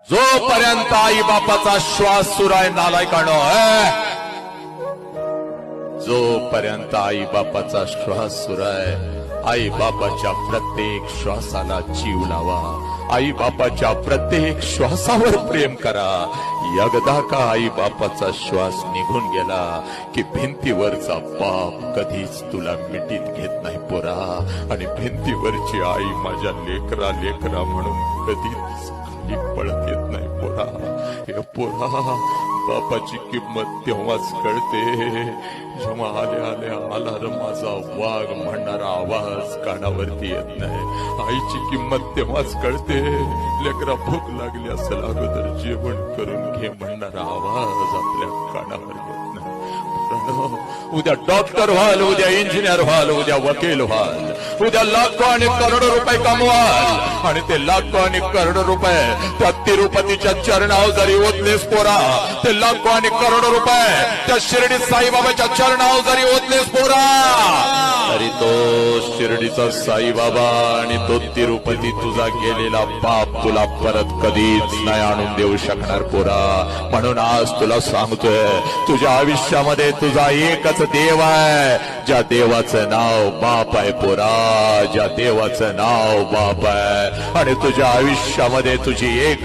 जोपर्यंत आई बापाचा श्वास सुरू आहे नालायकानो, जोपर्यंत आई बापाचा श्वास सुरू आहे, आई बापाच्या प्रत्येक श्वासाला जीव लावा, आई बापाच्या प्रत्येक श्वासावर प्रेम करा. एकदा का आई बापाचा श्वास निघून गेला की भिंतीवरचा बाप कधीच तुला मिठीत घेत नाही पोरा. आणि भिंतीवरची आई माझ्या लेकरा लेकरा म्हणून कधीच पळत येत नाही पोरा. हे पोरा, बापाची किंमत तेव्हाच कळते जेव्हा आल्या आल्या अलार्माचा वाघ म्हणणारा आवाज कानावरती येत नाही. आईची किंमत तेव्हाच कळते लेकरा भूक लागली असेल अगोदर जेवण करून घे म्हणणारा आवाज आपल्या कानावर येत नाही. उद्या डॉक्टर व्हाल, उद्या इंजिनियर व्हाल, उद्या वकील व्हाल, उद्या लाखो आणि करोडो रुपये कमवाल आणि ते लाखो आणि करोडो रुपये त्या तिरुपतीच्या चरणावर जरी ओतलेस पोरा, ते लाखो आणि करोडो रुपये त्या शिर्डी साईबाबाच्या चरणावर जरी ओतलेस पोरा, तरी तो शिर्डीचा साईबाबा आणि तो तिरुपती तुझा गेलेला बाप तुला परत कधीच नाही आणून देऊ शकणार पोरा. म्हणून आज तुला सांगतोय, तुझ्या आयुष्यामध्ये तुझा एकच देव आहे, ज्या देवाचं नाव बाप आहे पोरा, ज्या देवाचं नाव बाप आहे. आणि तुझ्या आयुष्यामध्ये तुझी एक